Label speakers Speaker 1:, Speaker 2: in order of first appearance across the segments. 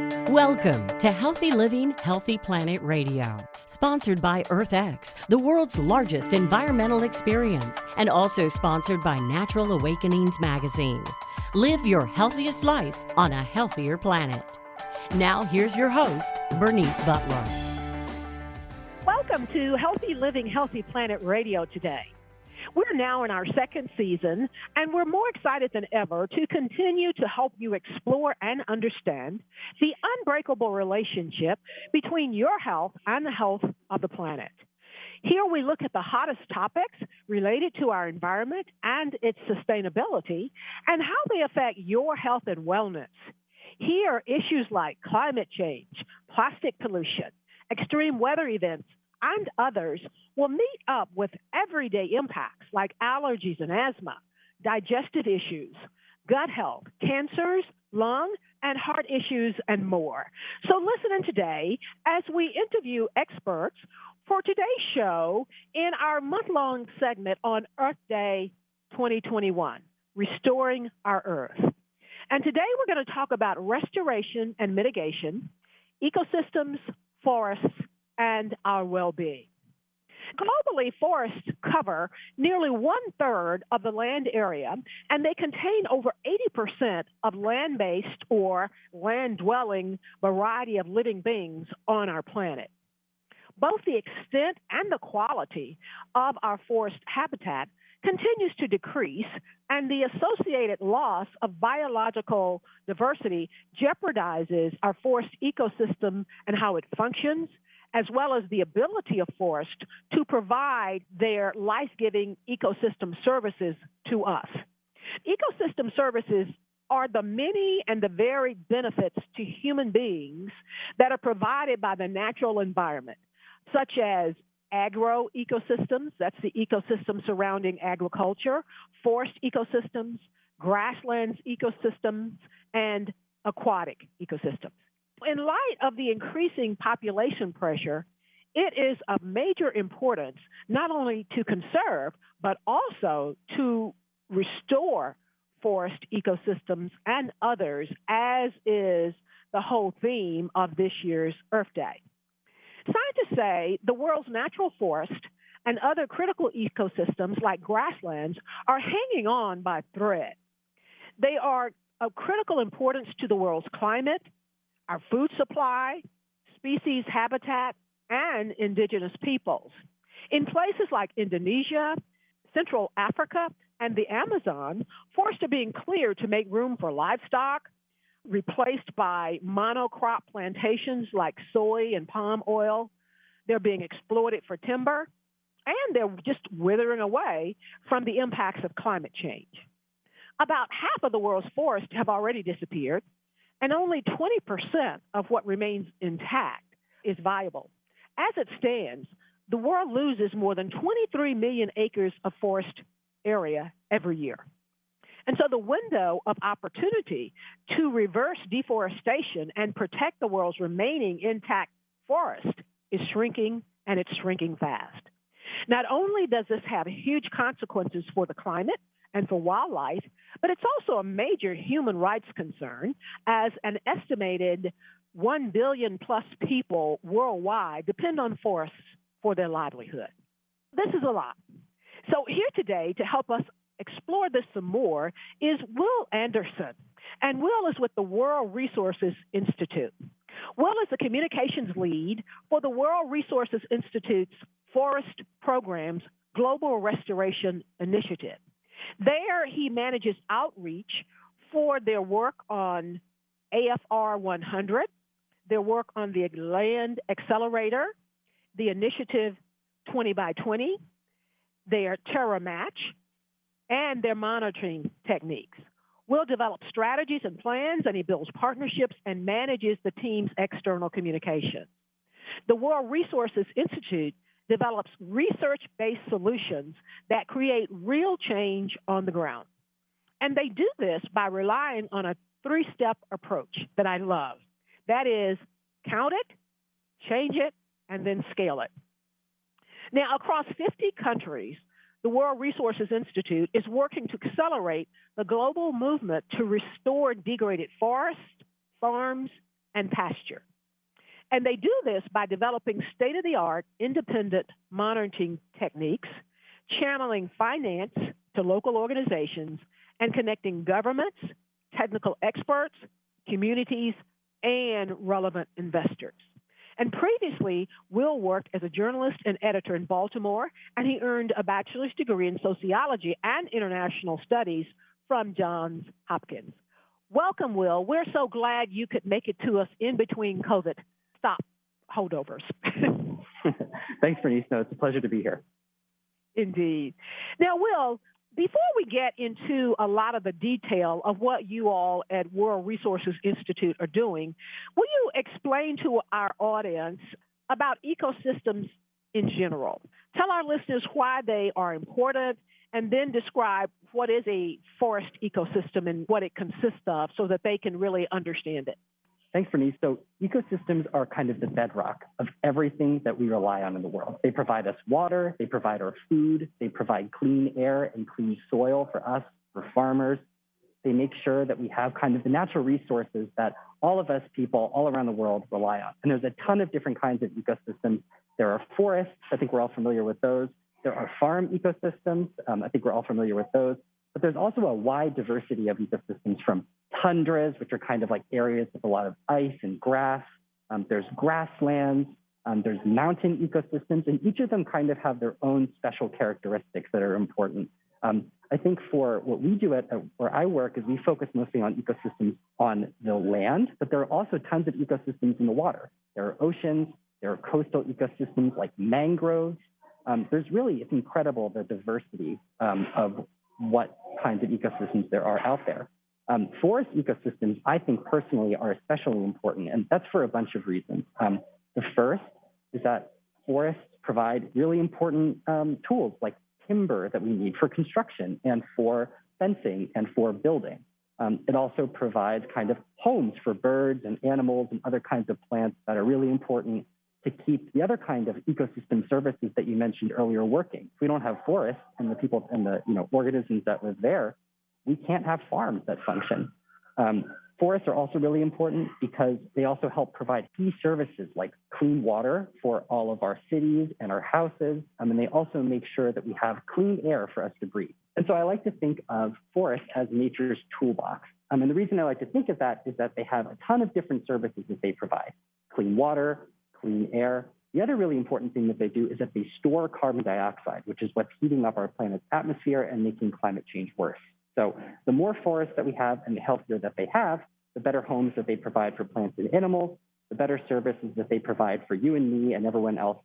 Speaker 1: Welcome to Healthy Living, Healthy Planet Radio, sponsored by EarthX, the world's largest environmental experience, and also sponsored by Natural Awakenings magazine. Live your healthiest life on a healthier planet. Now, here's your host, Bernice Butler.
Speaker 2: Welcome to Healthy Living, Healthy Planet Radio today. We're now in our second season, and we're more excited than ever to continue to help you explore and understand the unbreakable relationship between your health and the health of the planet. Here we look at the hottest topics related to our environment and its sustainability and how they affect your health and wellness. Here, issues like climate change, plastic pollution, extreme weather events, and others will meet up with everyday impacts like allergies and asthma, digestive issues, gut health, cancers, lung and heart issues, and more. So listen in today as we interview experts for today's show in our month-long segment on Earth Day 2021, Restoring Our Earth. And today we're going to talk about restoration and mitigation, ecosystems, forests, and our well-being. Globally, forests cover nearly one-third of the land area, and they contain over 80% of land-based or land-dwelling variety of living beings on our planet. Both the extent and the quality of our forest habitat continues to decrease, and the associated loss of biological diversity jeopardizes our forest ecosystem and how it functions, as well as the ability of forests to provide their life-giving ecosystem services to us. Ecosystem services are the many and the varied benefits to human beings that are provided by the natural environment, such as agro-ecosystems, that's the ecosystem surrounding agriculture, forest ecosystems, grasslands ecosystems, and aquatic ecosystems. In light of the increasing population pressure, it is of major importance not only to conserve, but also to restore forest ecosystems and others, as is the whole theme of this year's Earth Day. Scientists say the world's natural forest and other critical ecosystems like grasslands are hanging on by a thread. They are of critical importance to the world's climate, our food supply, species habitat, and indigenous peoples. In places like Indonesia, Central Africa, and the Amazon, forests are being cleared to make room for livestock, replaced by monocrop plantations like soy and palm oil. They're being exploited for timber, and they're just withering away from the impacts of climate change. About half of the world's forests have already disappeared, and only 20% of what remains intact is viable. As it stands, the world loses more than 23 million acres of forest area every year. And so the window of opportunity to reverse deforestation and protect the world's remaining intact forest is shrinking, and it's shrinking fast. Not only does this have huge consequences for the climate and for wildlife, but it's also a major human rights concern, as an estimated 1 billion plus people worldwide depend on forests for their livelihood. This is a lot. So here today to help us explore this some more is Will Anderson, and Will is with the World Resources Institute. Will is the communications lead for the World Resources Institute's Forest Program's Global Restoration Initiative. There, he manages outreach for their work on AFR 100, their work on the Land Accelerator, the Initiative 20 by 20, their Terra Match, and their monitoring techniques. Will develop strategies and plans, and he builds partnerships and manages the team's external communication. The World Resources Institute develops research-based solutions that create real change on the ground. And they do this by relying on a three-step approach that I love. That is, count it, change it, and then scale it. Now, across 50 countries, the World Resources Institute is working to accelerate the global movement to restore degraded forests, farms, and pasture. And they do this by developing state-of-the-art independent monitoring techniques, channeling finance to local organizations, and connecting governments, technical experts, communities, and relevant investors. And previously, Will worked as a journalist and editor in Baltimore, and he earned a bachelor's degree in sociology and international studies from Johns Hopkins. Welcome, Will. We're so glad you could make it to us in between COVID stop holdovers.
Speaker 3: Thanks, Bernice. No, it's a pleasure to be here.
Speaker 2: Indeed. Now, Will, before we get into a lot of the detail of what you all at World Resources Institute are doing, will you explain to our audience about ecosystems in general? Tell our listeners why they are important, and then describe what is a forest ecosystem and what it consists of so that they can really understand it.
Speaker 3: Thanks, Bernice. So ecosystems are kind of the bedrock of everything that we rely on in the world. They provide us water, they provide our food, they provide clean air and clean soil for us, for farmers. They make sure that we have kind of the natural resources that all of us people all around the world rely on. And there's a ton of different kinds of ecosystems. There are forests. I think we're all familiar with those. There are farm ecosystems. I think we're all familiar with those. But there's also a wide diversity of ecosystems, from tundras, which are kind of like areas with a lot of ice and grass. There's grasslands. There's mountain ecosystems, and each of them kind of have their own special characteristics that are important. I think for what we do at where I work is we focus mostly on ecosystems on the land, but there are also tons of ecosystems in the water. There are oceans, there are coastal ecosystems like mangroves. It's incredible the diversity of what kinds of ecosystems there are out there. Forest ecosystems, I think personally, are especially important, and that's for a bunch of reasons. The first is that forests provide really important tools like timber that we need for construction and for fencing and for building. It also provides kind of homes for birds and animals and other kinds of plants that are really important to keep the other kind of ecosystem services that you mentioned earlier working. If we don't have forests and the people and the organisms that live there, we can't have farms that function. Forests are also really important because they also help provide key services like clean water for all of our cities and our houses. And they also make sure that we have clean air for us to breathe. And so I like to think of forests as nature's toolbox. And the reason I like to think of that is that they have a ton of different services that they provide: clean water, clean air. The other really important thing that they do is that they store carbon dioxide, which is what's heating up our planet's atmosphere and making climate change worse. So the more forests that we have and the healthier that they have, the better homes that they provide for plants and animals, the better services that they provide for you and me and everyone else,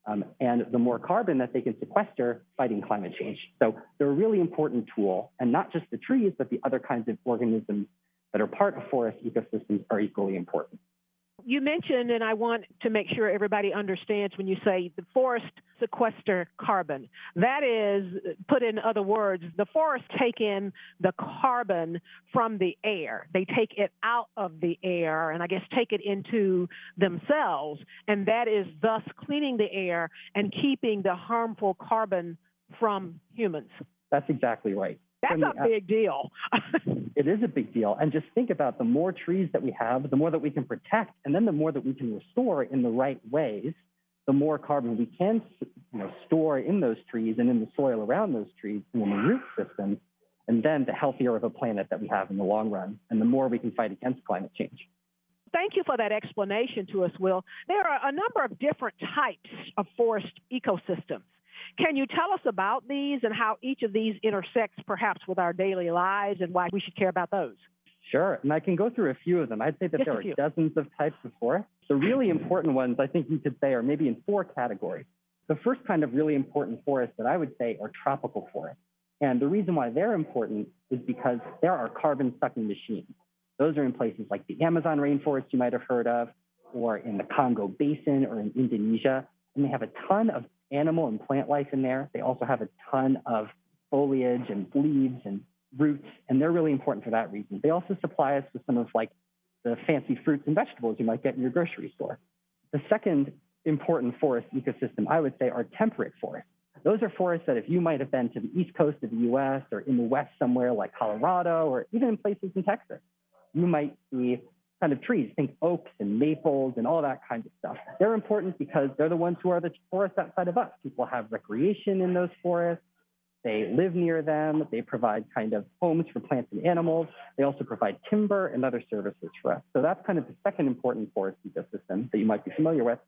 Speaker 3: and the more carbon that they can sequester fighting climate change. So they're a really important tool, and not just the trees, but the other kinds of organisms that are part of forest ecosystems are equally important.
Speaker 2: You mentioned, and I want to make sure everybody understands when you say the forest sequester carbon. That is, put in other words, the forests take in the carbon from the air. They take it out of the air and I guess take it into themselves. And that is thus cleaning the air and keeping the harmful carbon from humans.
Speaker 3: That's exactly right.
Speaker 2: That's a big deal.
Speaker 3: It is a big deal. And just think about the more trees that we have, the more that we can protect, and then the more that we can restore in the right ways, the more carbon we can store in those trees and in the soil around those trees and in the root systems, and then the healthier of a planet that we have in the long run, and the more we can fight against climate change.
Speaker 2: Thank you for that explanation to us, Will. There are a number of different types of forest ecosystems. Can you tell us about these and how each of these intersects perhaps with our daily lives and why we should care about those?
Speaker 3: Sure, and I can go through a few of them. I'd say that there are dozens of types of forests. The really important ones, I think you could say, are maybe in four categories. The first kind of really important forests that I would say are tropical forests. And the reason why they're important is because there are carbon-sucking machines. Those are in places like the Amazon rainforest you might have heard of, or in the Congo Basin or in Indonesia. And they have a ton of animal and plant life in there. They also have a ton of foliage and leaves and roots, and they're really important for that reason. They also supply us with some of like the fancy fruits and vegetables you might get in your grocery store. The second important forest ecosystem, I would say, are temperate forests. Those are forests that if you might have been to the east coast of the U.S. or in the west somewhere like Colorado or even in places in Texas, you might see kind of trees. Think oaks and maples and all that kind of stuff. They're important because they're the ones who are the forests outside of us. People have recreation in those forests. They live near them. They provide kind of homes for plants and animals. They also provide timber and other services for us. So that's kind of the second important forest ecosystem that you might be familiar with.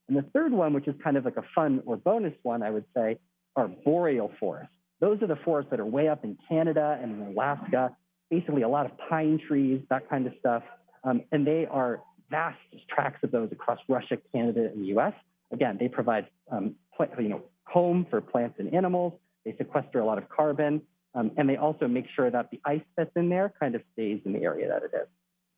Speaker 3: And the third one, which is kind of like a fun or bonus one, I would say, are boreal forests. Those are the forests that are way up in Canada and in Alaska, basically a lot of pine trees, that kind of stuff. And they are vast tracts of those across Russia, Canada, and the US. Again, they provide home for plants and animals. They sequester a lot of carbon, and they also make sure that the ice that's in there kind of stays in the area that it is.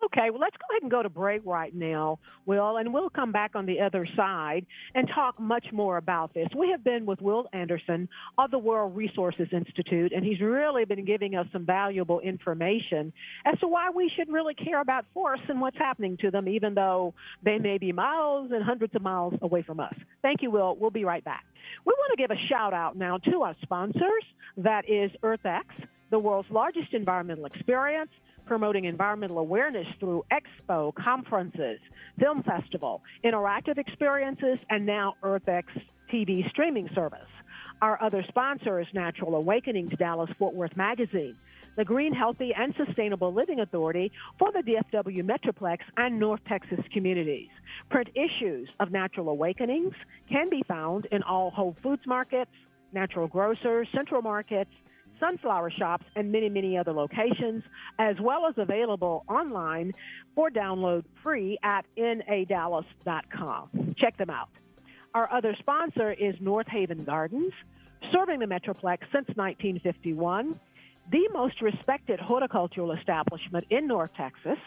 Speaker 2: Okay, well, let's go ahead and go to break right now, Will, and we'll come back on the other side and talk much more about this. We have been with Will Anderson of the World Resources Institute, and he's really been giving us some valuable information as to why we should really care about forests and what's happening to them, even though they may be miles and hundreds of miles away from us. Thank you, Will. We'll be right back. We want to give a shout-out now to our sponsors. That is EarthX, the world's largest environmental experience, promoting environmental awareness through expo, conferences, film festival, interactive experiences, and now EarthX TV streaming service. Our other sponsor is Natural Awakenings Dallas-Fort Worth Magazine, the Green, Healthy, and Sustainable Living Authority for the DFW Metroplex and North Texas communities. Print issues of Natural Awakenings can be found in all Whole Foods markets, natural grocers, central markets, sunflower shops, and many, many other locations, as well as available online for download free at nadallas.com. Check them out. Our other sponsor is North Haven Gardens, serving the Metroplex since 1951, the most respected horticultural establishment in North Texas,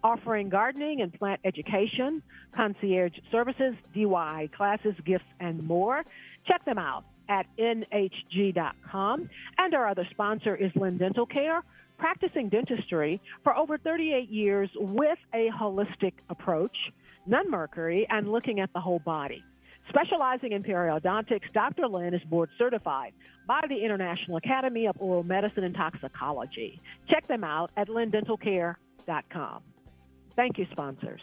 Speaker 2: offering gardening and plant education, concierge services, DIY classes, gifts, and more. Check them out at nhg.com. And our other sponsor is Lynn Dental Care, practicing dentistry for over 38 years with a holistic approach, none mercury, and looking at the whole body. Specializing in periodontics, Dr. Lynn is board certified by the International Academy of Oral Medicine and Toxicology. Check them out at lindentalcare.com. Thank you, sponsors.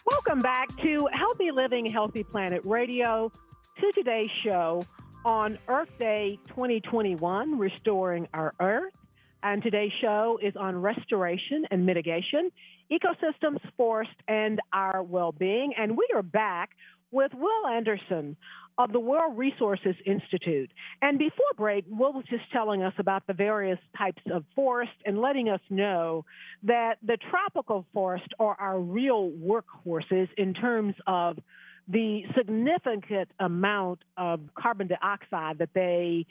Speaker 2: Welcome back to Healthy Living, Healthy Planet Radio, to today's show on Earth Day 2021, Restoring Our Earth. And today's show is on restoration and mitigation, ecosystems, forest, and our well-being. And we are back with Will Anderson of the World Resources Institute. And before break, Will was just telling us about the various types of forest and letting us know that the tropical forests are our real workhorses in terms of the significant amount of carbon dioxide that they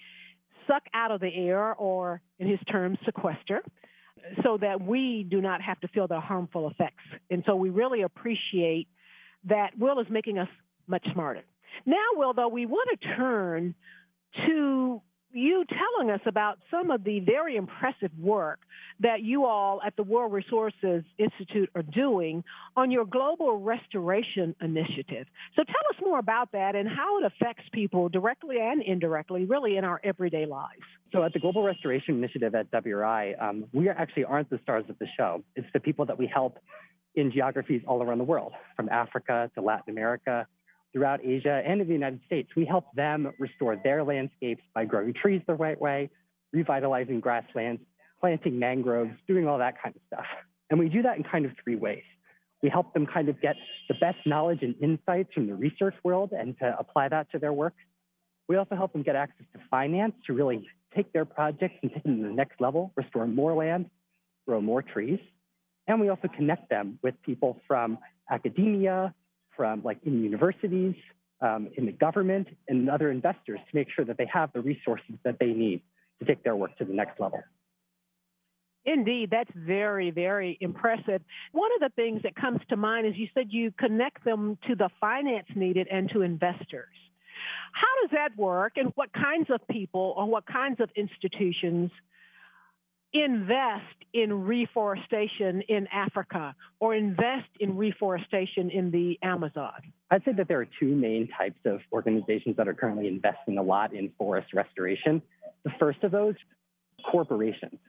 Speaker 2: suck out of the air, or in his terms, sequester, so that we do not have to feel their harmful effects. And so we really appreciate that Will is making us much smarter. Now, Will, though, we want to turn to you telling us about some of the very impressive work that you all at the World Resources Institute are doing on your global restoration initiative. So tell us more about that and how it affects people directly and indirectly, really, in our everyday lives.
Speaker 3: So at the Global Restoration Initiative at WRI, we actually aren't the stars of the show. It's the people that we help in geographies all around the world, from Africa to Latin America, throughout Asia and in the United States. We help them restore their landscapes by growing trees the right way, revitalizing grasslands, planting mangroves, doing all that kind of stuff. And we do that in kind of three ways. We help them kind of get the best knowledge and insights from the research world and to apply that to their work. We also help them get access to finance to really take their projects and take them to the next level, restore more land, grow more trees. And we also connect them with people from academia, from like in universities, in the government, and other investors to make sure that they have the resources that they need to take their work to the next level.
Speaker 2: Indeed, that's very, very impressive. One of the things that comes to mind is you said you connect them to the finance needed and to investors. How does that work, and what kinds of people or what kinds of institutions invest in reforestation in Africa or invest in reforestation in the Amazon?
Speaker 3: I'd say that there are two main types of organizations that are currently investing a lot in forest restoration. The first of those, corporations.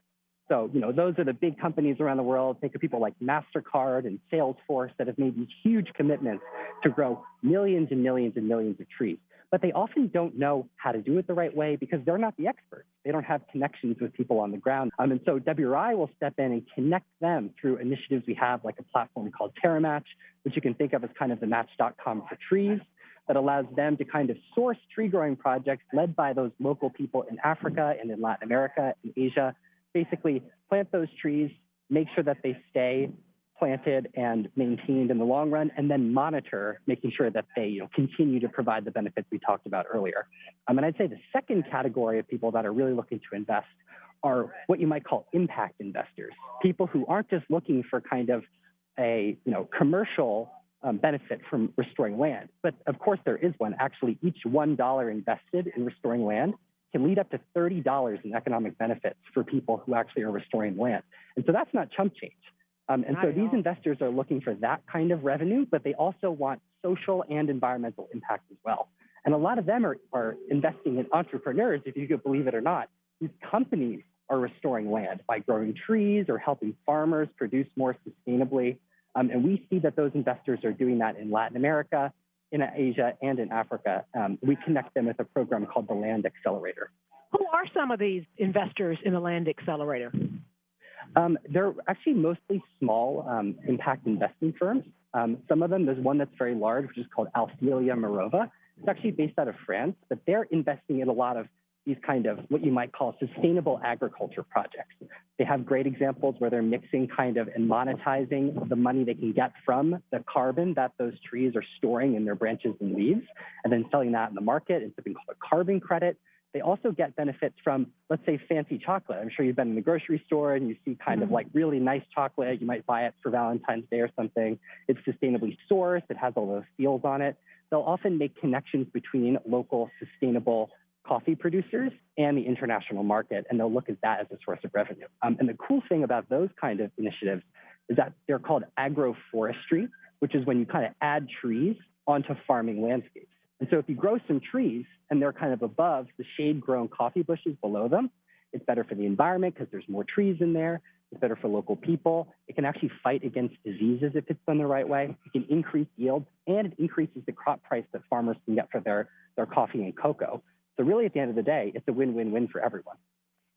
Speaker 3: So, those are the big companies around the world. Think of people like MasterCard and Salesforce that have made these huge commitments to grow millions and millions and millions of trees. But they often don't know how to do it the right way because they're not the experts. They don't have connections with people on the ground. And so WRI will step in and connect them through initiatives we have, like a platform called TerraMatch, which you can think of as kind of the Match.com for trees, that allows them to kind of source tree growing projects led by those local people in Africa and in Latin America and Asia. Basically, plant those trees, make sure that they stay planted and maintained in the long run, and then monitor, making sure that they continue to provide the benefits we talked about earlier. And I'd say the second category of people that are really looking to invest are what you might call impact investors, people who aren't just looking for kind of a commercial benefit from restoring land. But of course there is one. Actually, each $1 invested in restoring land can lead up to $30 in economic benefits for people who actually are restoring land. And so that's not chump change. And so these investors are looking for that kind of revenue, but they also want social and environmental impact as well. And a lot of them are investing in entrepreneurs, if you could believe it or not, whose companies are restoring land by growing trees or helping farmers produce more sustainably. And we see that those investors are doing that in Latin America, in Asia, and in Africa. We connect them with a program called the Land Accelerator.
Speaker 2: Who are some of these investors in the Land Accelerator?
Speaker 3: They're actually mostly small impact investing firms. Some of them, there's one that's very large, which is called Althelia Morova. It's actually based out of France, but they're investing in a lot of these kind of what you might call sustainable agriculture projects. They have great examples where they're mixing kind of and monetizing the money they can get from the carbon that those trees are storing in their branches and leaves, and then selling that in the market. It's something called a carbon credit. They also get benefits from, let's say, fancy chocolate. I'm sure you've been in the grocery store and you see kind of like really nice chocolate. You might buy it for Valentine's Day or something. It's sustainably sourced. It has all those seals on it. They'll often make connections between local sustainable coffee producers and the international market, and they'll look at that as a source of revenue. And the cool thing about those kind of initiatives is that they're called agroforestry, which is when you kind of add trees onto farming landscapes. And so if you grow some trees and they're kind of above the shade-grown coffee bushes below them, it's better for the environment because there's more trees in there. It's better for local people. It can actually fight against diseases if it's done the right way. It can increase yield, and it increases the crop price that farmers can get for their coffee and cocoa. So really, at the end of the day, it's a win-win-win for everyone.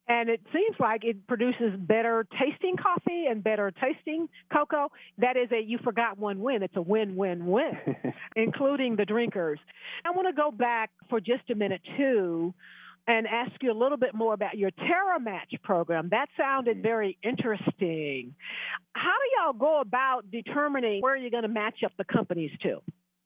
Speaker 2: And it seems like it produces better tasting coffee and better tasting cocoa. That is you forgot one win. It's a win-win-win, including the drinkers. I want to go back for just a minute, too, and ask you a little bit more about your TerraMatch program. That sounded very interesting. How do y'all go about determining where you're going to match up the companies to?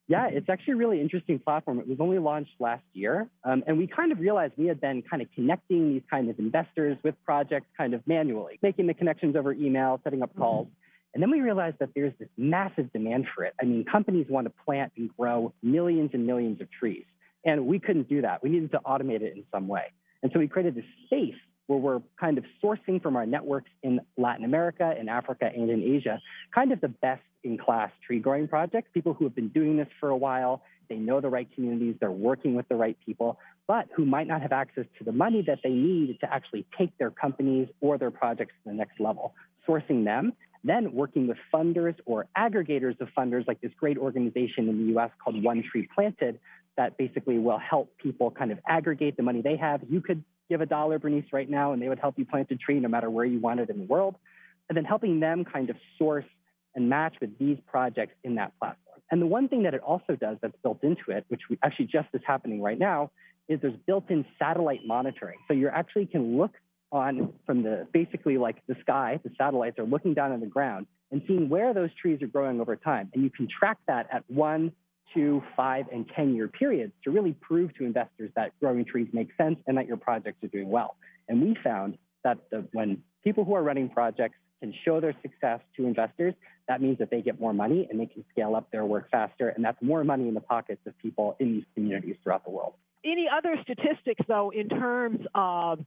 Speaker 3: Yeah, it's actually a really interesting platform. It was only launched last year, and we kind of realized we had been kind of connecting these kind of investors with projects kind of manually, making the connections over email, setting up calls. And then we realized that there's this massive demand for it. I mean, companies want to plant and grow millions and millions of trees, and we couldn't do that. We needed to automate it in some way. And so we created this space where we're kind of sourcing from our networks in Latin America, in Africa, and in Asia, kind of the best-in-class tree-growing projects, people who have been doing this for a while, they know the right communities, they're working with the right people, but who might not have access to the money that they need to actually take their companies or their projects to the next level. Sourcing them, then working with funders or aggregators of funders, like this great organization in the US called One Tree Planted, that basically will help people kind of aggregate the money they have. You could give $1, Bernice, right now, and they would help you plant a tree no matter where you want it in the world. And then helping them kind of source and match with these projects in that platform. And the one thing that it also does that's built into it, which we actually just is happening right now, is there's built-in satellite monitoring. So you actually can look on from basically like the sky, the satellites are looking down on the ground and seeing where those trees are growing over time. And you can track that at 1, 2, 5, and 10-year periods to really prove to investors that growing trees make sense and that your projects are doing well. And we found that when people who are running projects can show their success to investors, that means that they get more money and they can scale up their work faster. And that's more money in the pockets of people in these communities throughout the world.
Speaker 2: Any other statistics, though, in terms of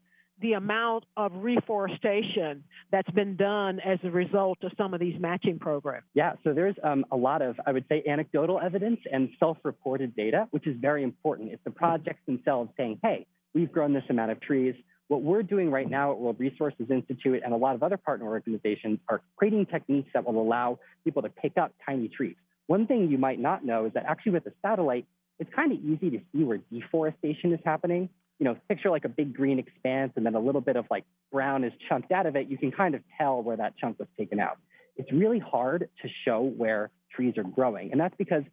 Speaker 2: the amount of reforestation that's been done as a result of some of these matching programs?
Speaker 3: Yeah, so there's a lot of, I would say, anecdotal evidence and self-reported data, which is very important. It's the projects themselves saying, hey, we've grown this amount of trees. What we're doing right now at World Resources Institute and a lot of other partner organizations are creating techniques that will allow people to pick up tiny trees. One thing you might not know is that actually with the satellite, it's kind of easy to see where deforestation is happening. You know, picture like a big green expanse and then a little bit of like brown is chunked out of it. You can kind of tell where that chunk was taken out. It's really hard to show where trees are growing. And that's because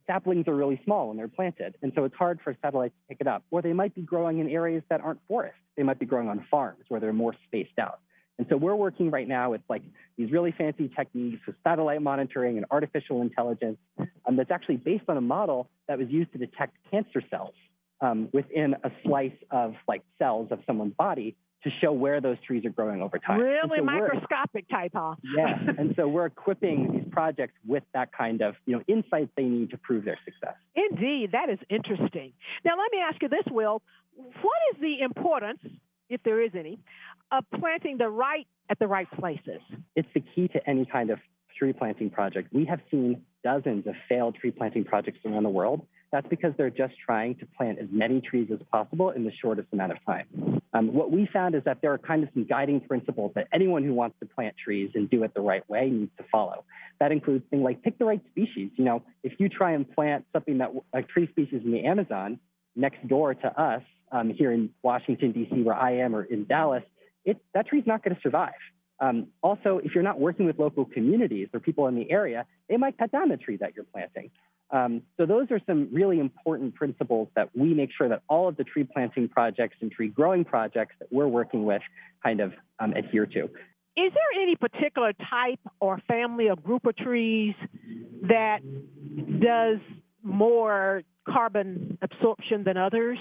Speaker 3: saplings are really small when they're planted. And so it's hard for satellites to pick it up. Or they might be growing in areas that aren't forests. They might be growing on farms where they're more spaced out. And so we're working right now with like these really fancy techniques with satellite monitoring and artificial intelligence that's actually based on a model that was used to detect cancer cells within a slice of like cells of someone's body to show where those trees are growing over time.
Speaker 2: Really microscopic type, huh?
Speaker 3: Yeah, and so we're equipping these projects with that kind of, insights they need to prove their success.
Speaker 2: Indeed, that is interesting. Now, let me ask you this, Will. What is the importance, if there is any, of planting at the right places?
Speaker 3: It's the key to any kind of tree planting project. We have seen dozens of failed tree planting projects around the world. That's because they're just trying to plant as many trees as possible in the shortest amount of time. What we found is that there are kind of some guiding principles that anyone who wants to plant trees and do it the right way needs to follow. That includes things like pick the right species. If you try and plant something that a tree species in the Amazon next door to us here in Washington, D.C., where I am, or in Dallas, that tree's not going to survive. Also, if you're not working with local communities or people in the area, they might cut down the tree that you're planting. So those are some really important principles that we make sure that all of the tree planting projects and tree growing projects that we're working with kind of adhere to.
Speaker 2: Is there any particular type or family or group of trees that does more carbon absorption than others?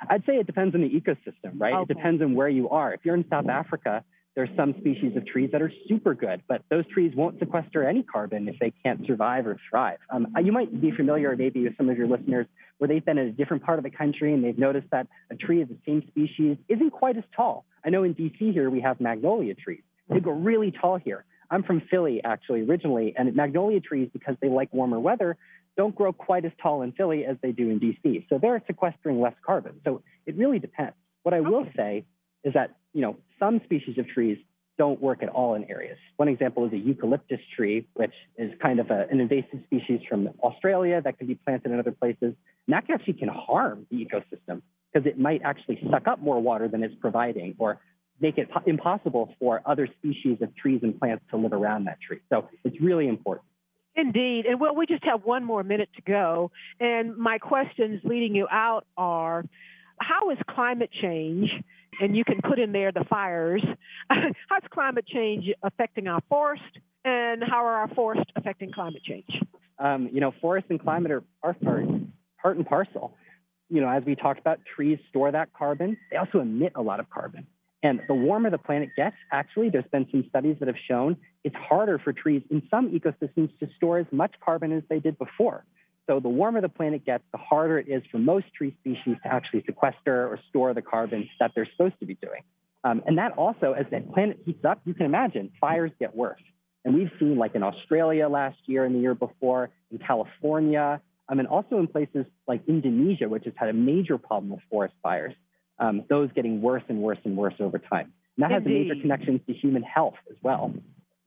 Speaker 3: I'd say it depends on the ecosystem, right?
Speaker 2: Okay.
Speaker 3: It depends on where you are. If you're in South Africa, there's some species of trees that are super good, but those trees won't sequester any carbon if they can't survive or thrive. You might be familiar maybe with some of your listeners where they've been in a different part of the country and they've noticed that a tree of the same species isn't quite as tall. I know in DC here we have magnolia trees. They go really tall here. I'm from Philly, actually, originally, and magnolia trees, because they like warmer weather, don't grow quite as tall in Philly as they do in DC. So they're sequestering less carbon. So it really depends. What I will say is that, some species of trees don't work at all in areas. One example is a eucalyptus tree, which is kind of an invasive species from Australia that can be planted in other places. And that actually can harm the ecosystem because it might actually suck up more water than it's providing or make it impossible for other species of trees and plants to live around that tree. So it's really important.
Speaker 2: Indeed. And we just have one more minute to go. And my questions leading you out are, how is climate change, and you can put in there the fires, how's climate change affecting our forest, and how are our forests affecting climate change?
Speaker 3: Forest and climate are part and parcel. As we talked about, trees store that carbon. They also emit a lot of carbon. And the warmer the planet gets, actually, there's been some studies that have shown it's harder for trees in some ecosystems to store as much carbon as they did before. So the warmer the planet gets, the harder it is for most tree species to actually sequester or store the carbon that they're supposed to be doing. And that also, as the planet heats up, you can imagine fires get worse. And we've seen, like in Australia last year and the year before, in California, and also in places like Indonesia, which has had a major problem with forest fires, those getting worse and worse and worse over time. And that has a major connection to human health as well.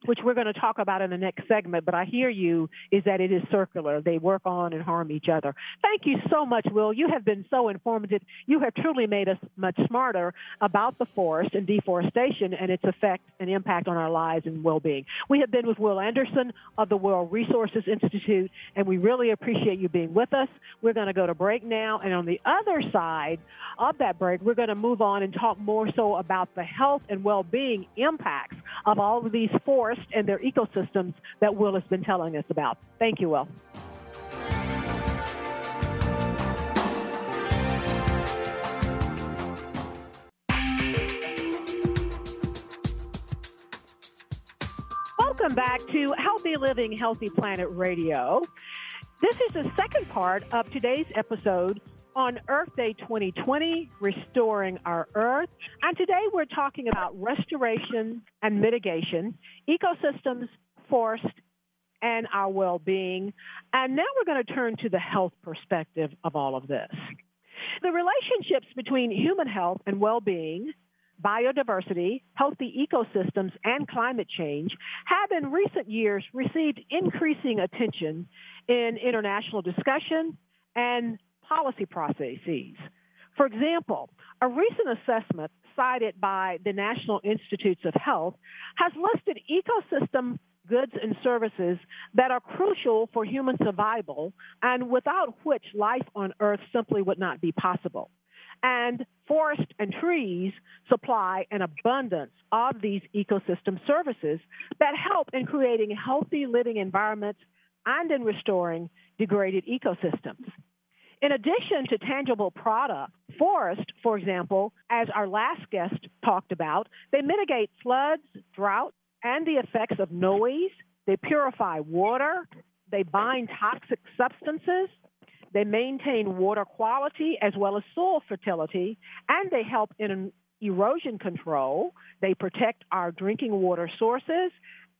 Speaker 2: Which we're going to talk about in the next segment, but I hear you is that it is circular. They work on and harm each other. Thank you so much, Will. You have been so informative. You have truly made us much smarter about the forest and deforestation and its effect and impact on our lives and well-being. We have been with Will Anderson of the World Resources Institute, and we really appreciate you being with us. We're going to go to break now, and on the other side of that break, we're going to move on and talk more so about the health and well-being impacts of all of these forests and their ecosystems that Will has been telling us about. Thank you, Will. Welcome back to Healthy Living, Healthy Planet Radio. This is the second part of today's episode on Earth Day 2020, Restoring Our Earth. And today we're talking about restoration and mitigation, ecosystems, forest, and our well-being. And now we're going to turn to the health perspective of all of this. The relationships between human health and well-being, biodiversity, healthy ecosystems, and climate change have in recent years received increasing attention in international discussion and policy processes. For example, a recent assessment cited by the National Institutes of Health has listed ecosystem goods and services that are crucial for human survival and without which life on Earth simply would not be possible. And forest and trees supply an abundance of these ecosystem services that help in creating healthy living environments and in restoring degraded ecosystems. In addition to tangible products, forests, for example, as our last guest talked about, they mitigate floods, drought, and the effects of noise. They purify water. They bind toxic substances. They maintain water quality as well as soil fertility, and they help in erosion control. They protect our drinking water sources,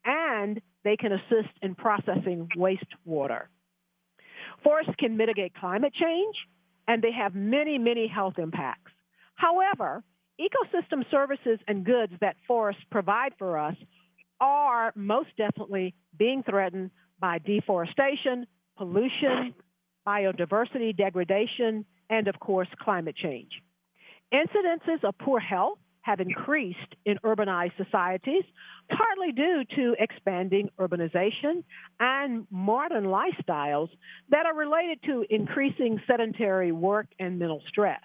Speaker 2: and they can assist in processing wastewater. Forests can mitigate climate change, and they have many, many health impacts. However, ecosystem services and goods that forests provide for us are most definitely being threatened by deforestation, pollution, biodiversity degradation, and, of course, climate change. Incidences of poor health have increased in urbanized societies, partly due to expanding urbanization and modern lifestyles that are related to increasing sedentary work and mental stress.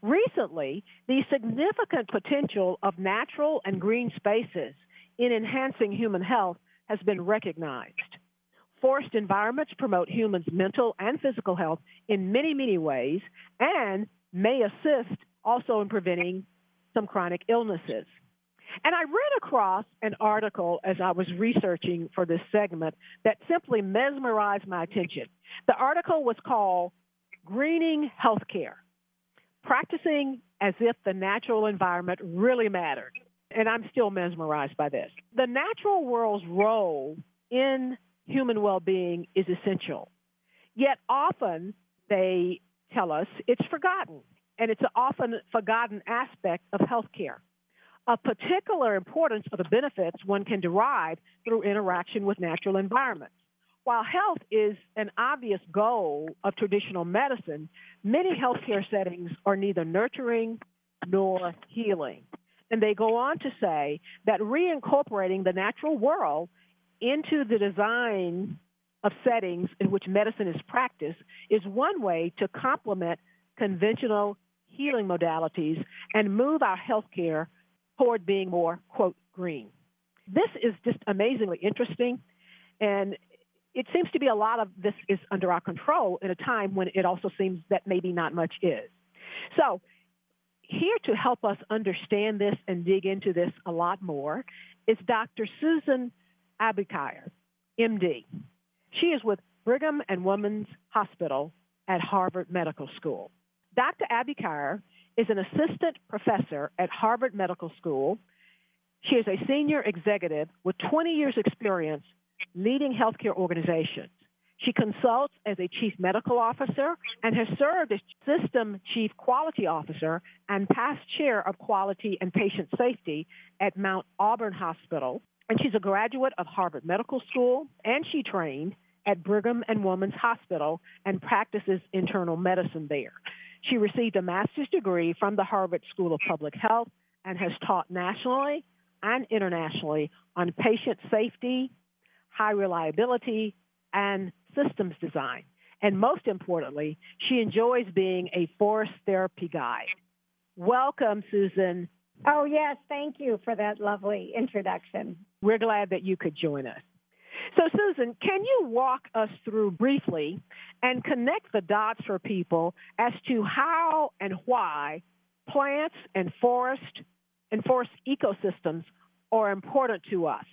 Speaker 2: Recently, the significant potential of natural and green spaces in enhancing human health has been recognized. Forest environments promote humans' mental and physical health in many, many ways and may assist also in preventing some chronic illnesses. And I ran across an article as I was researching for this segment that simply mesmerized my attention. The article was called Greening Healthcare, Practicing as if the Natural Environment Really Mattered. And I'm still mesmerized by this. The natural world's role in human well-being is essential. Yet often they tell us it's forgotten, and it's an often forgotten aspect of healthcare. A particular importance of the benefits one can derive through interaction with natural environments. While health is an obvious goal of traditional medicine, many healthcare settings are neither nurturing nor healing. And they go on to say that reincorporating the natural world into the design of settings in which medicine is practiced is one way to complement conventional healing modalities and move our healthcare toward being more, quote, green. This is just amazingly interesting, and it seems to be a lot of this is under our control in a time when it also seems that maybe not much is. So here to help us understand this and dig into this a lot more is Dr. Susan Abookire, MD. She is with Brigham and Women's Hospital at Harvard Medical School. Dr. Abookire is an assistant professor at Harvard Medical School. She is a senior executive with 20 years' experience leading healthcare organizations. She consults as a chief medical officer and has served as system chief quality officer and past chair of quality and patient safety at Mount Auburn Hospital. And she's a graduate of Harvard Medical School, and she trained at Brigham and Women's Hospital and practices internal medicine there. She received a master's degree from the Harvard School of Public Health and has taught nationally and internationally on patient safety, high reliability, and systems design. And most importantly, she enjoys being a forest therapy guide. Welcome, Susan.
Speaker 4: Oh, yes. Thank you for that lovely introduction.
Speaker 2: We're glad that you could join us. So, Susan, can you walk us through briefly and connect the dots for people as to how and why plants and forest ecosystems are important to us,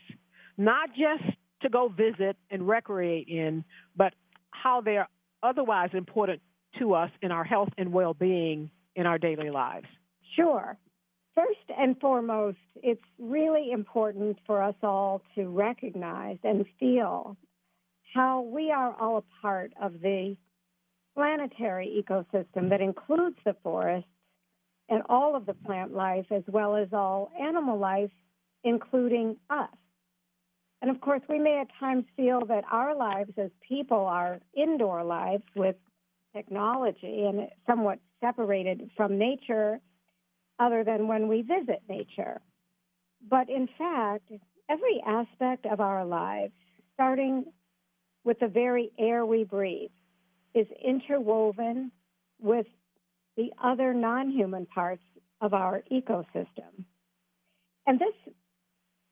Speaker 2: not just to go visit and recreate in, but how they're otherwise important to us in our health and well-being in our daily lives?
Speaker 4: Sure. First and foremost, it's really important for us all to recognize and feel how we are all a part of the planetary ecosystem that includes the forests and all of the plant life, as well as all animal life, including us. And of course, we may at times feel that our lives as people are indoor lives with technology and somewhat separated from nature, other than when we visit nature. But in fact, every aspect of our lives, starting with the very air we breathe, is interwoven with the other non-human parts of our ecosystem. And this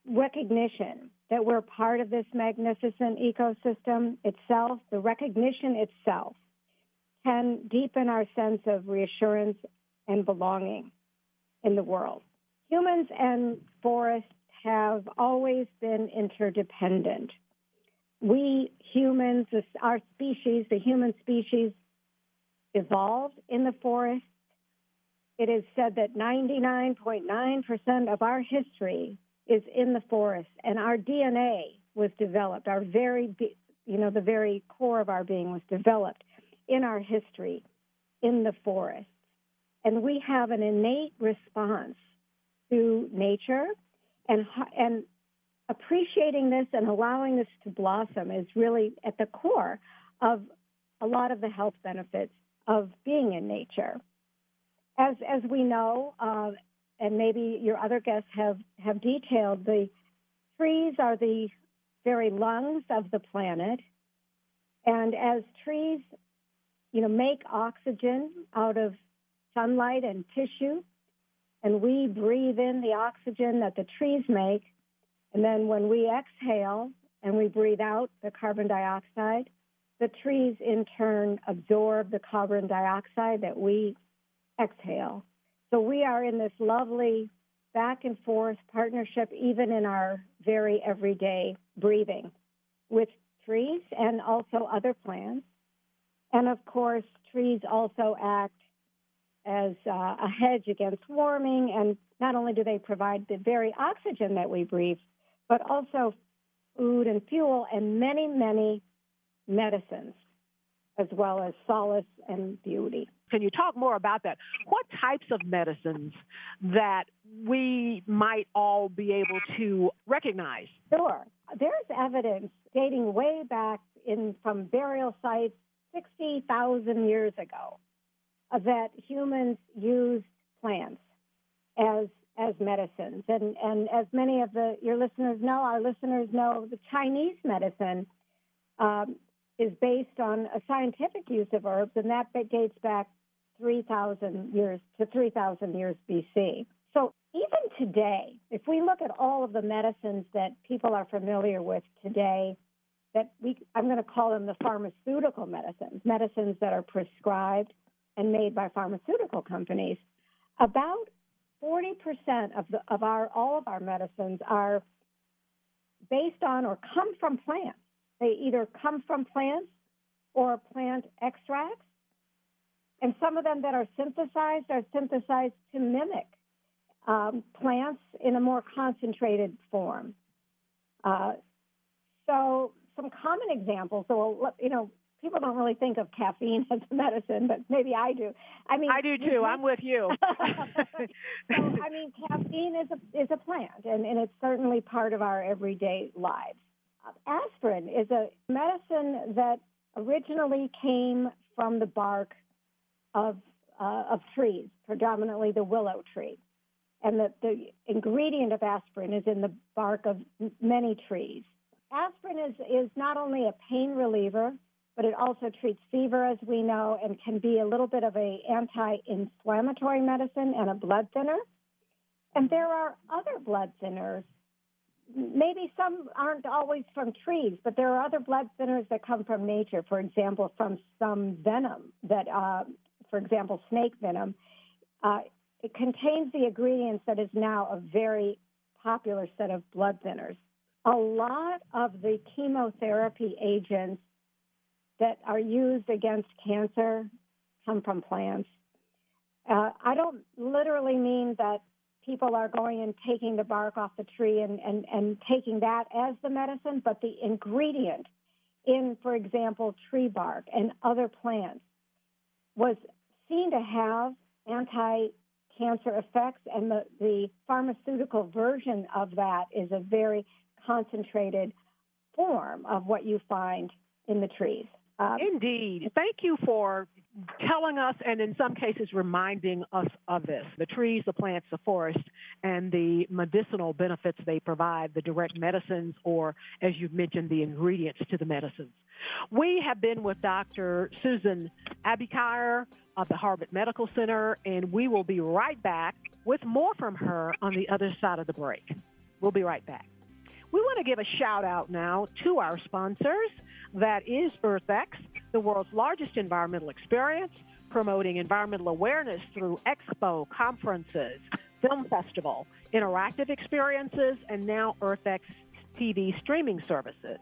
Speaker 4: recognition that we're part of this magnificent ecosystem itself, the recognition itself, can deepen our sense of reassurance and belonging in the world. Humans and forests have always been interdependent. We humans, our species, the human species, evolved in the forest. It is said that 99.9% of our history is in the forest, and our DNA was developed. Our the very core of our being was developed in our history in the forest. And we have an innate response to nature, and appreciating this and allowing this to blossom is really at the core of a lot of the health benefits of being in nature. As we know, and maybe your other guests have detailed, the trees are the very lungs of the planet. And as trees, make oxygen out of sunlight and tissue, and we breathe in the oxygen that the trees make, and then when we exhale and we breathe out the carbon dioxide, the trees in turn absorb the carbon dioxide that we exhale. So we are in this lovely back and forth partnership, even in our very everyday breathing, with trees and also other plants. And of course, trees also act as a hedge against warming, and not only do they provide the very oxygen that we breathe, but also food and fuel and many, many medicines, as well as solace and beauty.
Speaker 2: Can you talk more about that? What types of medicines that we might all be able to recognize?
Speaker 4: Sure. There's evidence dating way back from burial sites 60,000 years ago that humans used plants as medicines. And as many of your listeners know, our listeners know, the Chinese medicine is based on a scientific use of herbs, and that dates back 3,000 years BC. So even today, if we look at all of the medicines that people are familiar with today, I'm going to call them the pharmaceutical medicines that are prescribed and made by pharmaceutical companies, about 40% of all of our medicines are based on or come from plants. They either come from plants or plant extracts, and some of them that are synthesized to mimic plants in a more concentrated form. So some common examples, people don't really think of caffeine as a medicine, but maybe I do. I do
Speaker 2: too. I'm with you.
Speaker 4: Caffeine is a plant, and it's certainly part of our everyday lives. Aspirin is a medicine that originally came from the bark of trees, predominantly the willow tree. And the ingredient of aspirin is in the bark of many trees. Aspirin is not only a pain reliever, but it also treats fever, as we know, and can be a little bit of an anti-inflammatory medicine and a blood thinner. And there are other blood thinners. Maybe some aren't always from trees, but there are other blood thinners that come from nature, for example, from some venom that, for example, snake venom. It contains the ingredients that is now a very popular set of blood thinners. A lot of the chemotherapy agents that are used against cancer come from plants. I don't literally mean that people are going and taking the bark off the tree and taking that as the medicine, but the ingredient in, for example, tree bark and other plants was seen to have anti-cancer effects, and the pharmaceutical version of that is a very concentrated form of what you find in the trees.
Speaker 2: Indeed. Thank you for telling us, and in some cases reminding us of this. The trees, the plants, the forest, and the medicinal benefits they provide, the direct medicines, or, as you've mentioned, the ingredients to the medicines. We have been with Dr. Susan Abookire of the Harvard Medical Center, and we will be right back with more from her on the other side of the break. We'll be right back. We want to give a shout-out now to our sponsors. That is EarthX, the world's largest environmental experience, promoting environmental awareness through expo, conferences, film festival, interactive experiences, and now EarthX TV streaming services.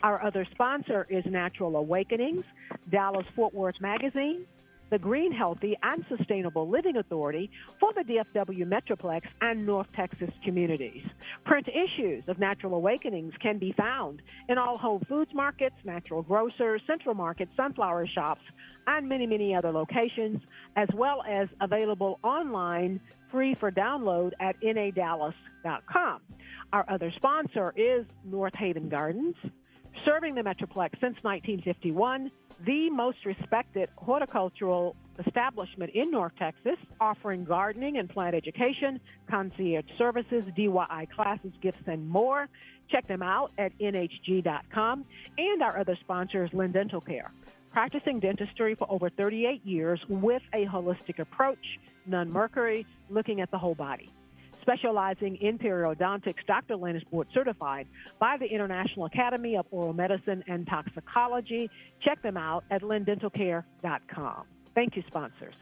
Speaker 2: Our other sponsor is Natural Awakenings, Dallas-Fort Worth Magazine, the Green, Healthy, and Sustainable Living Authority for the DFW Metroplex and North Texas communities. Print issues of Natural Awakenings can be found in all Whole Foods markets, natural grocers, Central Market, sunflower shops, and many, many other locations, as well as available online, free for download at nadallas.com. Our other sponsor is North Haven Gardens, serving the Metroplex since 1951, the most respected horticultural establishment in North Texas, offering gardening and plant education, concierge services, DIY classes, gifts, and more. Check them out at nhg.com. And our other sponsor is Lynn Dental Care, practicing dentistry for over 38 years with a holistic approach, none mercury, looking at the whole body. Specializing in periodontics, Dr. Lynn is board certified by the International Academy of Oral Medicine and Toxicology. Check them out at lindentalcare.com. Thank you, sponsors.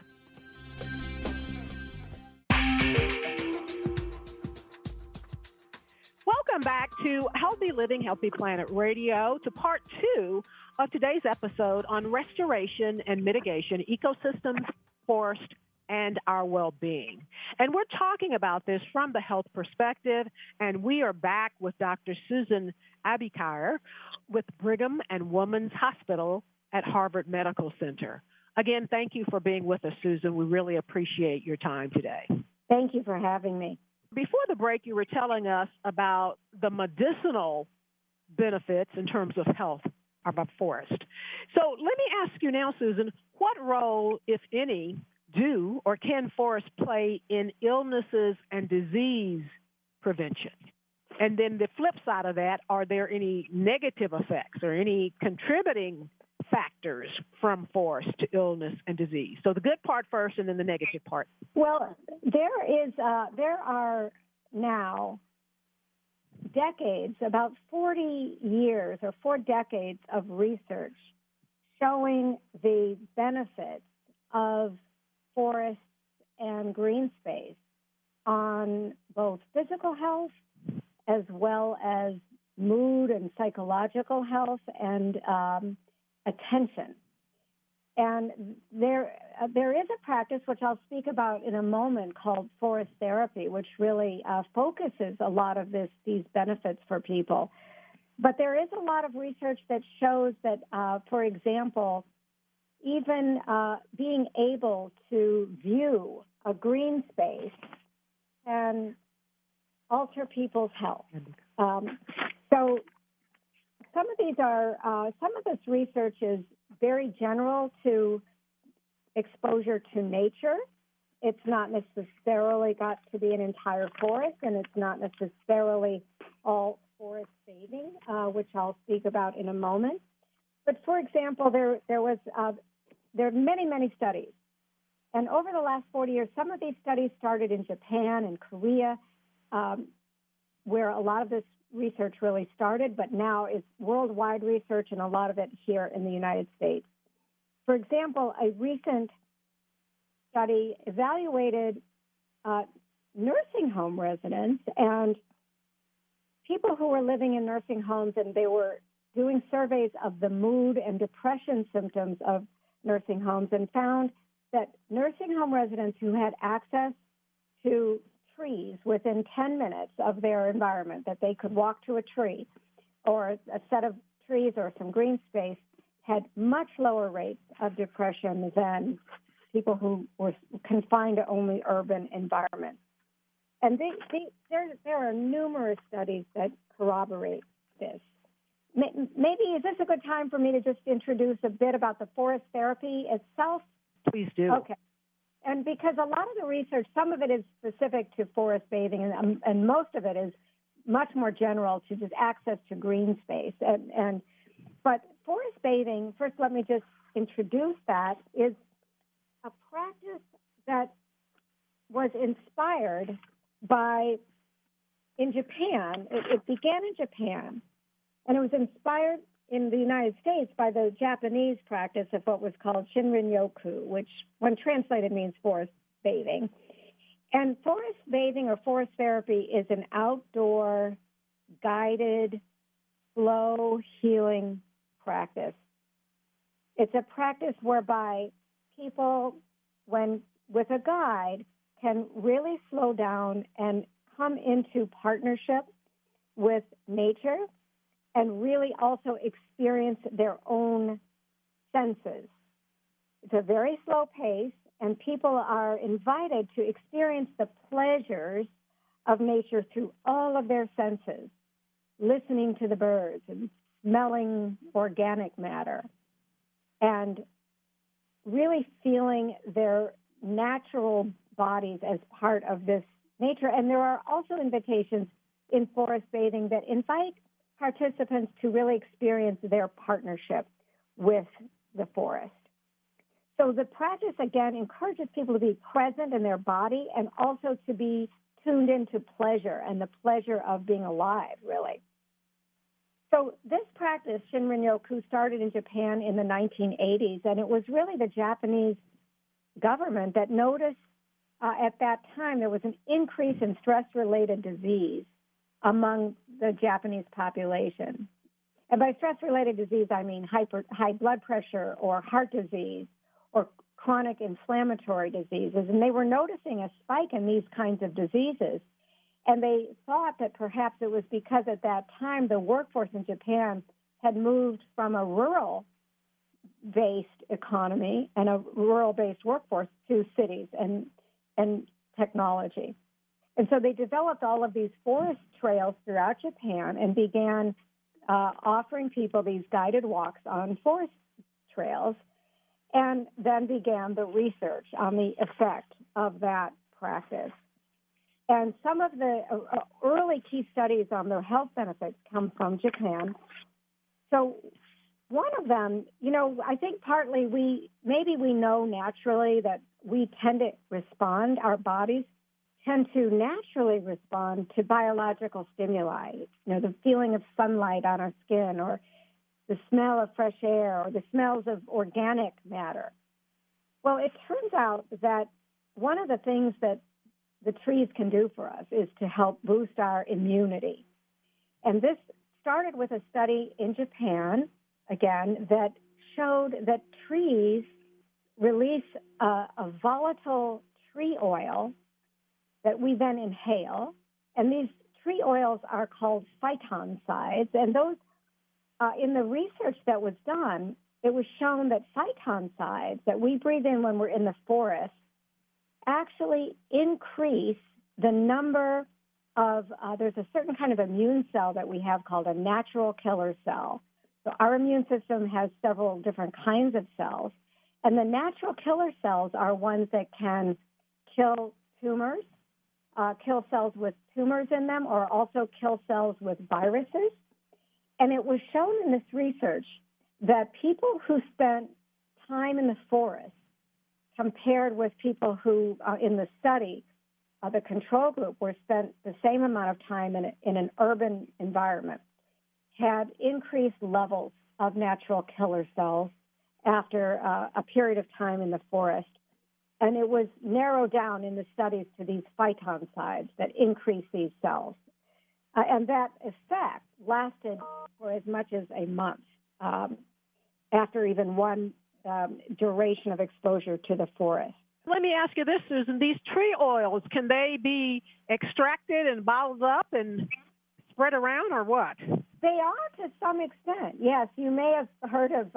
Speaker 2: Welcome back to Healthy Living, Healthy Planet Radio, to part 2 of today's episode on restoration and mitigation, ecosystems, forest, and our well-being. And we're talking about this from the health perspective, and we are back with Dr. Susan Abookire with Brigham and Women's Hospital at Harvard Medical Center. Again, thank you for being with us, Susan. We really appreciate your time today.
Speaker 4: Thank you for having me.
Speaker 2: Before the break, you were telling us about the medicinal benefits in terms of health of a forest. So let me ask you now, Susan, what role, if any, do or can forests play in illnesses and disease prevention? And then the flip side of that, are there any negative effects or any contributing factors from forest to illness and disease? So the good part first and then the negative part.
Speaker 4: Well, there are now decades, about 40 years or 4 decades of research showing the benefits of forests and green space on both physical health as well as mood and psychological health and attention. And there is a practice, which I'll speak about in a moment, called forest therapy, which really focuses a lot of these benefits for people. But there is a lot of research that shows that, for example, even being able to view a green space can alter people's health. So some of this research is very general to exposure to nature. It's not necessarily got to be an entire forest, and it's not necessarily all forest saving, which I'll speak about in a moment. But for example, there are many studies, and over the last 40 years, some of these studies started in Japan and Korea, where a lot of this research really started, but now it's worldwide research and a lot of it here in the United States. For example, a recent study evaluated nursing home residents and people who were living in nursing homes, and they were doing surveys of the mood and depression symptoms of nursing homes and found that nursing home residents who had access to trees within 10 minutes of their environment, that they could walk to a tree or a set of trees or some green space, had much lower rates of depression than people who were confined to only urban environments. And there are numerous studies that corroborate this. Maybe is this a good time for me to just introduce a bit about the forest therapy itself?
Speaker 2: Please do.
Speaker 4: Okay. And because a lot of the research, some of it is specific to forest bathing, and most of it is much more general to just access to green space. But forest bathing, first let me just introduce that, is a practice that was inspired in Japan. It began in Japan, and it was inspired in the United States by the Japanese practice of what was called Shinrin-yoku, which when translated means forest bathing. And forest bathing or forest therapy is an outdoor, guided, slow healing practice. It's a practice whereby people, when with a guide, can really slow down and come into partnership with nature and really also experience their own senses. It's a very slow pace, and people are invited to experience the pleasures of nature through all of their senses, listening to the birds and smelling organic matter, and really feeling their natural bodies as part of this nature. And there are also invitations in forest bathing that invite participants to really experience their partnership with the forest. So the practice, again, encourages people to be present in their body and also to be tuned into pleasure and the pleasure of being alive, really. So this practice, Shinrin-yoku, started in Japan in the 1980s, and it was really the Japanese government that noticed at that time there was an increase in stress-related disease among the Japanese population. And by stress-related disease, I mean high blood pressure or heart disease or chronic inflammatory diseases. And they were noticing a spike in these kinds of diseases. And they thought that perhaps it was because at that time the workforce in Japan had moved from a rural-based economy and a rural-based workforce to cities and technology. And so they developed all of these forest trails throughout Japan and began offering people these guided walks on forest trails, and then began the research on the effect of that practice. And some of the early key studies on the health benefits come from Japan. So one of them, I think partly we know naturally that we tend to respond, our bodies tend to naturally respond to biological stimuli, the feeling of sunlight on our skin or the smell of fresh air or the smells of organic matter. Well, it turns out that one of the things that the trees can do for us is to help boost our immunity. And this started with a study in Japan, again, that showed that trees release a volatile tree oil that we then inhale. And these tree oils are called phytoncides. And those, in the research that was done, it was shown that phytoncides that we breathe in when we're in the forest actually increase the number of, there's a certain kind of immune cell that we have called a natural killer cell. So our immune system has several different kinds of cells, and the natural killer cells are ones that can kill tumors, kill cells with tumors in them, or also kill cells with viruses. And it was shown in this research that people who spent time in the forest compared with people who, in the study, the control group, were spent the same amount of time in an urban environment, had increased levels of natural killer cells after a period of time in the forest. And it was narrowed down in the studies to these phytoncides that increase these cells. And that effect lasted for as much as a month after even one duration of exposure to the forest.
Speaker 2: Let me ask you this, Susan. These tree oils, can they be extracted and bottled up and spread around or what?
Speaker 4: They are to some extent, yes. You may have heard of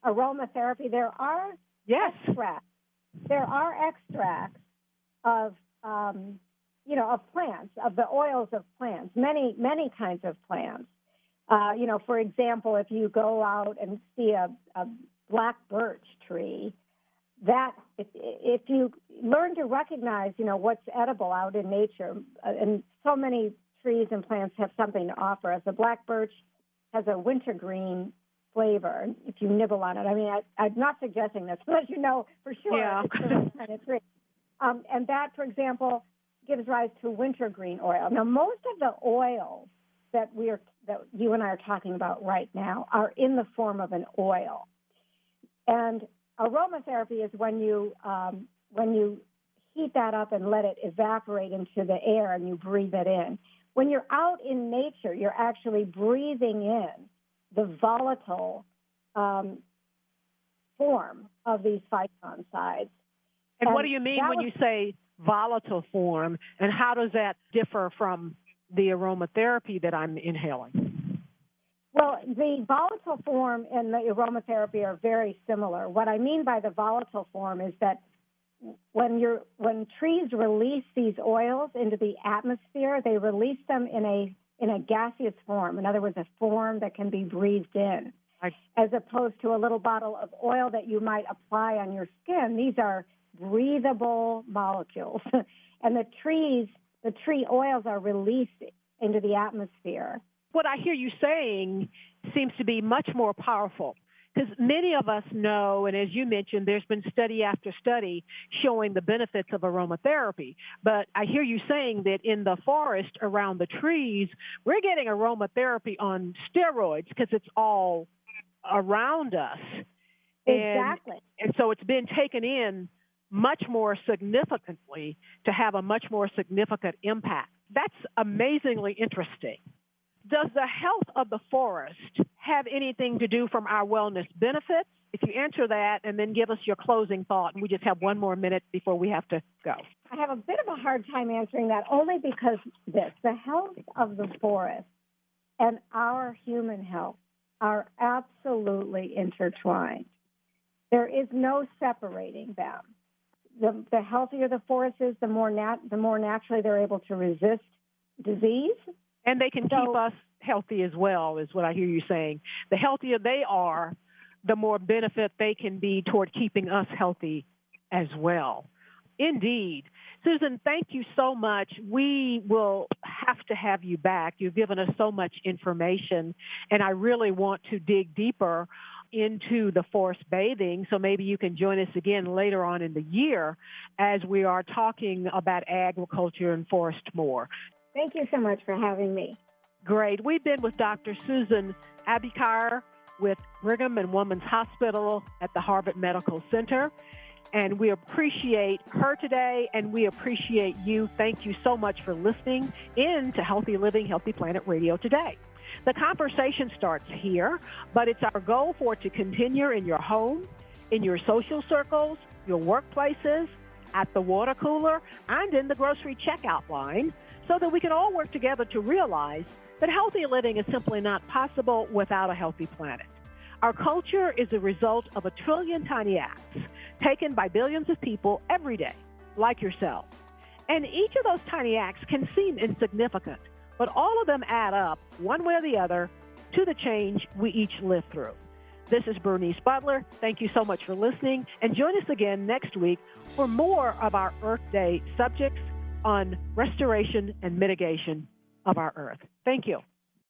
Speaker 4: aromatherapy. There are extracts. There are extracts of of plants, of the oils of plants, many kinds of plants. For example, if you go out and see a black birch tree, that if you learn to recognize, what's edible out in nature, and so many trees and plants have something to offer us. The black birch has a wintergreen flavor if you nibble on it. I mean, I'm not suggesting this, but you know for sure it's the right kind of tree. And that, for example, gives rise to wintergreen oil. Now, most of the oils that you and I are talking about right now are in the form of an oil. And aromatherapy is when you heat that up and let it evaporate into the air and you breathe it in. When you're out in nature, you're actually breathing in the volatile form of these phytoncides.
Speaker 2: And what do you mean when you say volatile form, and how does that differ from the aromatherapy that I'm inhaling?
Speaker 4: Well, the volatile form and the aromatherapy are very similar. What I mean by the volatile form is that when trees release these oils into the atmosphere, they release them in a gaseous form. In other words, a form that can be breathed in, as opposed to a little bottle of oil that you might apply on your skin. These are breathable molecules, and the tree oils are released into the atmosphere.
Speaker 2: What I hear you saying seems to be much more powerful, because many of us know, and as you mentioned, there's been study after study showing the benefits of aromatherapy. But I hear you saying that in the forest around the trees, we're getting aromatherapy on steroids because it's all around us.
Speaker 4: Exactly.
Speaker 2: And so it's been taken in much more significantly to have a much more significant impact. That's amazingly interesting. Does the health of the forest have anything to do from our wellness benefits? If you answer that and then give us your closing thought, and we just have one more minute before we have to go.
Speaker 4: I have a bit of a hard time answering that only because the health of the forest and our human health are absolutely intertwined. There is no separating them. The healthier the forest is, the more naturally they're able to resist disease.
Speaker 2: And they can keep us healthy as well, is what I hear you saying. The healthier they are, the more benefit they can be toward keeping us healthy as well. Indeed. Susan, thank you so much. We will have to have you back. You've given us so much information, and I really want to dig deeper into the forest bathing, so maybe you can join us again later on in the year as we are talking about agriculture and forest more.
Speaker 4: Thank you so much for having me.
Speaker 2: Great. We've been with Dr. Susan Abookire with Brigham and Women's Hospital at the Harvard Medical Center, and we appreciate her today, and we appreciate you. Thank you so much for listening in to Healthy Living, Healthy Planet Radio today. The conversation starts here, but it's our goal for it to continue in your home, in your social circles, your workplaces, at the water cooler, and in the grocery checkout line, so that we can all work together to realize that healthy living is simply not possible without a healthy planet. Our culture is a result of 1 trillion tiny acts taken by billions of people every day, like yourself. And each of those tiny acts can seem insignificant, but all of them add up, one way or the other, to the change we each live through. This is Bernice Butler. Thank you so much for listening, and join us again next week for more of our Earth Day subjects on restoration and mitigation of our Earth. Thank you.